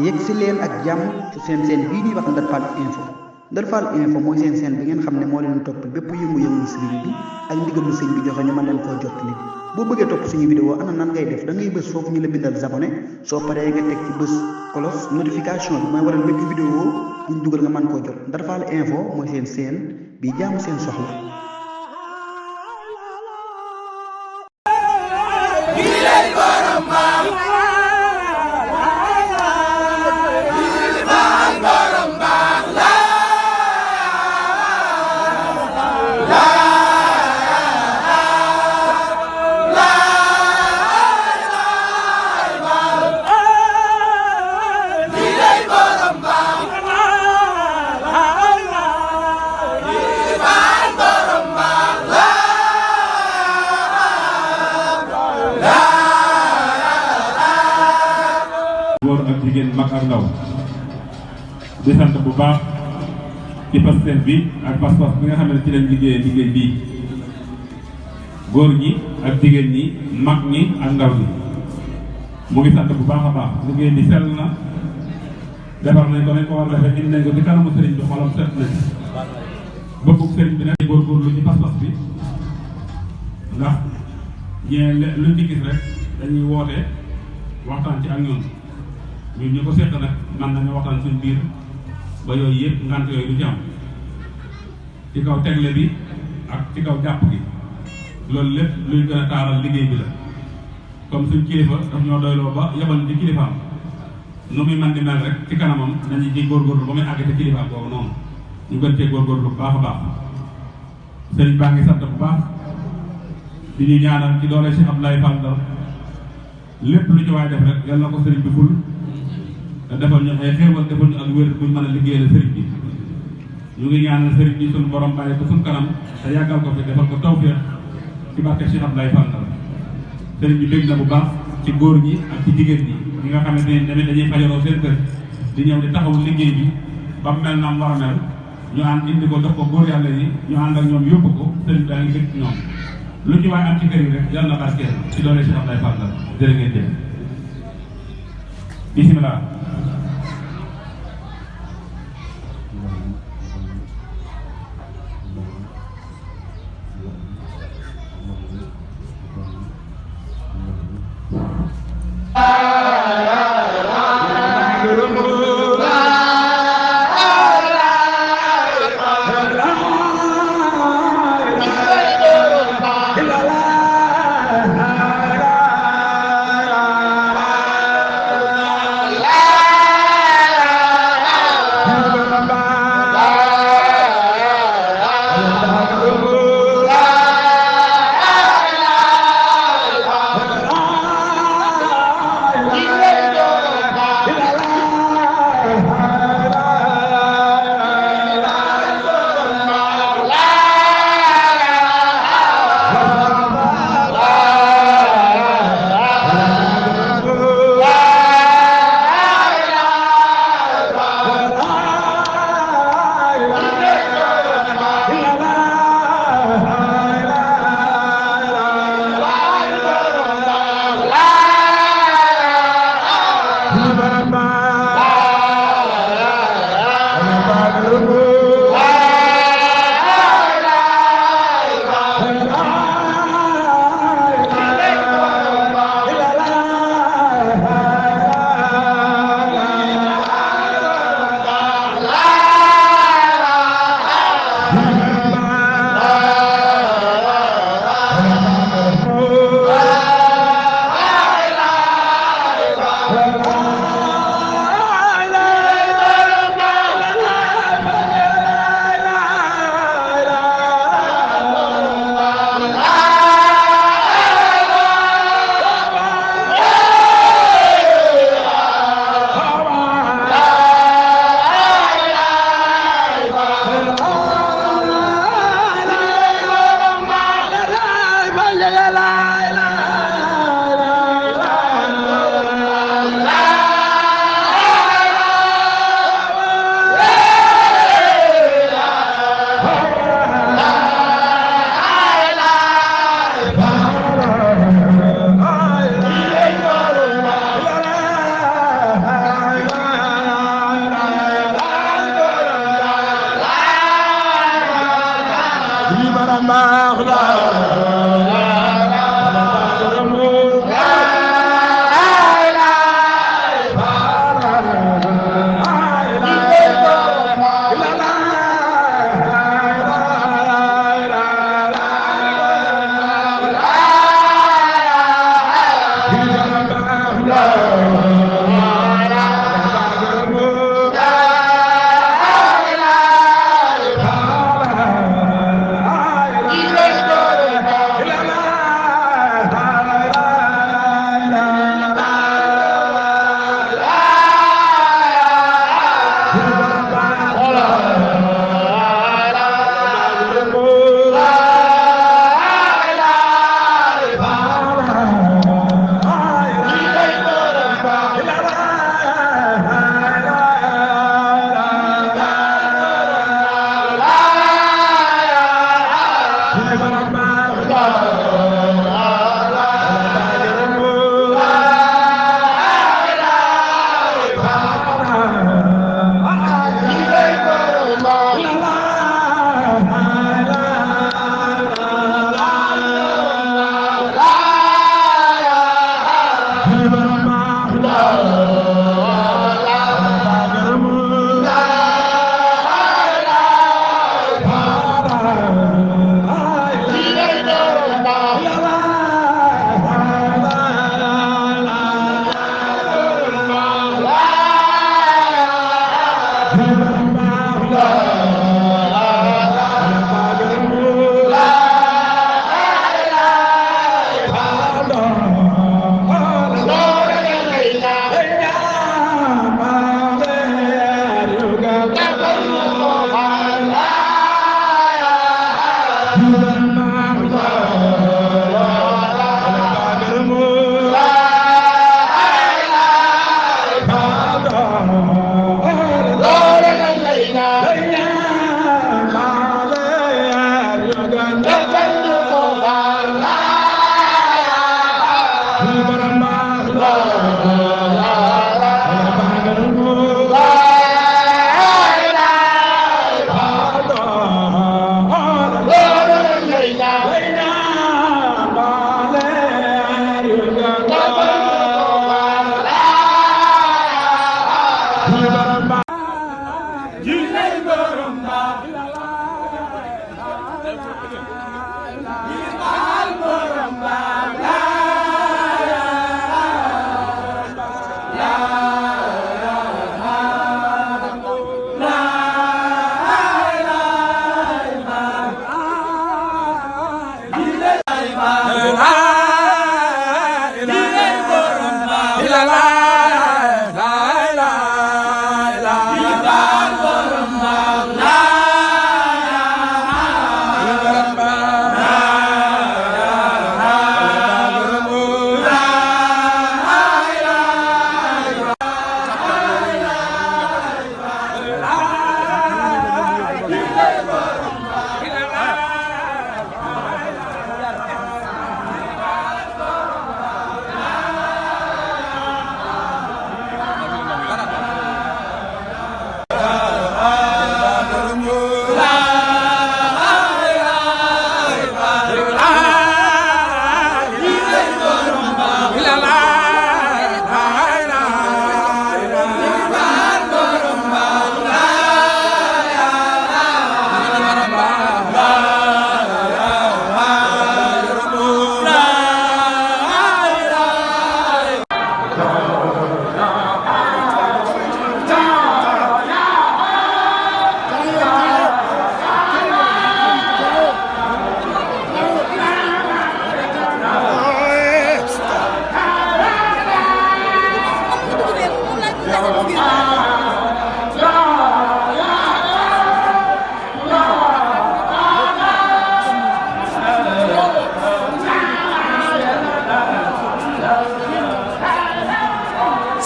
yegg si leen ak jàmm ci seen bii ñuy wax Ndar Fall info. Ndar Fall info mooy seen bi ngeen xam ne moo leen topp bépp yëngu-yëngu sëriñ bi ak ndigalu sëriñ bi joxe ñu mën leen koo jottali. boo bëggee topp suñu vidéo ana nan ngay def da ngay bës foofu ñu la bindal abonné soo paree nga teg ci bës cloche notification bi mooy waral bépp vidéo buñ dugal nga mën koo jot. Ndar Fall info mooy seen bi jaamu seen soxla. góor ak jigéen mag ak ndaw di sant bu baax ci pasteur bi ak pas-pas bi nga xam ne ci lañ liggéey bii góor ñi ak jigéen ñi mag ñi ak ndaw ñi mu ngi sant bu baax a baax liggéey bi sell na defar nañ ko nañ ko war a defee indi nañ ko ci kanamu sëriñ bi xolam set nañ bëggu sëriñ bi nag góorgóorlu ci pas-pas bi ndax ñee luñ ci gis rek dañuy woote waxtaan ci ak ñun ñu ko seq nag man nañu waxtaan suñ biir ba yooyu yëpp ngant yooyu du ci am ci kaw tegle bi ak ci kaw jàpp gi loolu lépp luy gën a taaral liggéey bi la comme suñ kilifa daf ñoo doyloo ba yebal ci kilifaam nu muy man di mel rek ci kanamam nañu ci góorgóorlu ba muy àgg ci kilifaam boobu noonu ñu gën cee góorgóorlu bu baax a baax sëriñ baa ngi sant bu baax di ñu ñaanal ci doole Cheikh Abdoulaye Fall Ndar lépp lu ci waay def rek yal na ko sëriñ bi ful te defal ñu ay xéewal defal ñu ak wér buñ mën a liggéeyal sëriñ bi ñu ngi ñaanal sëriñ bi suñu borom bàyyi ko suñu kanam te yàggal ko fi defal ko tawfeex ci barke Cheikh Abdoulaye Fall Ndar sëriñ bi bég na bu baax ci góor ñi ak ci jigéen ñi nga xamante ne tamit dañuy fajaroo seen kër di ñëw di taxaw liggéey bi ba mel na mu war a mel ñu ànd indi ko jox ko góor yàlla yi ñu ànd ak ñoom yóbbu ko sëriñ daa ngi bég ci ñoom lu ci waay am ci kër yi rek yàlla na barkeel ci doole Cheikh Abdoulaye Fall Ndar jërë ngeen jëf bismillah la la la la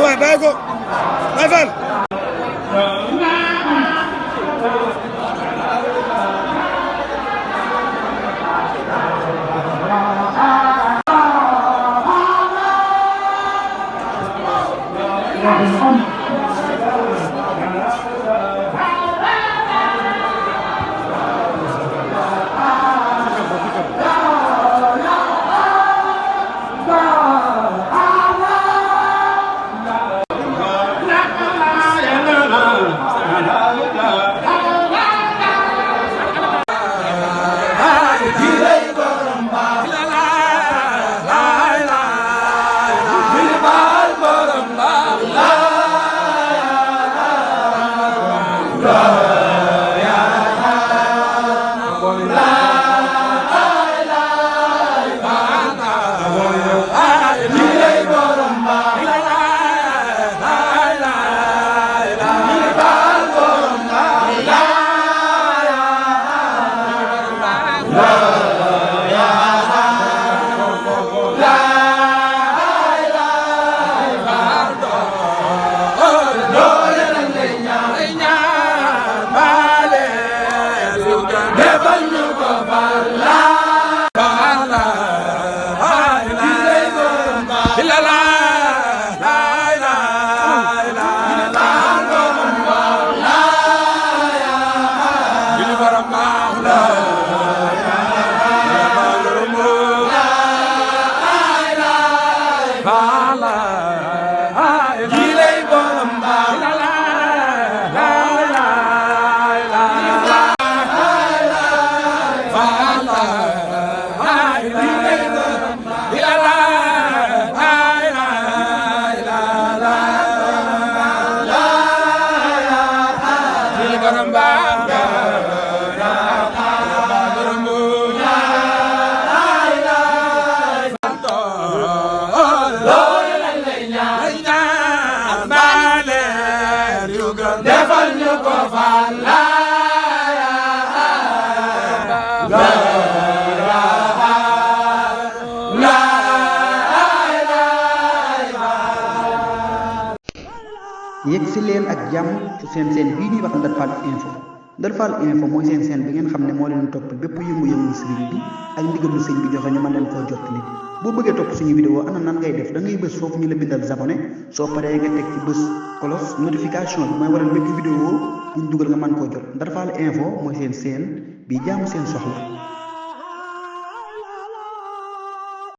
Soy Bego. Evan. yegg si leen ak jàmm ci seen bii ñuy wax Ndar Fall info Ndar Fall info mooy seen bi ngeen xam ne moo leen topp bépp yëngu-yëngu sëriñ bi ak ndigalu sëñ bi joxe ñu mën leen koo jot li boo bëggee topp suñu vidéo ana nan ngay def da ngay bës foofu ñu la bindal abonné soo paree nga teg ci bës cloche notification bi mooy waral bépp vidéo buñ dugal nga mën koo jot Ndar Fall info mooy seen bi jaamu seen soxla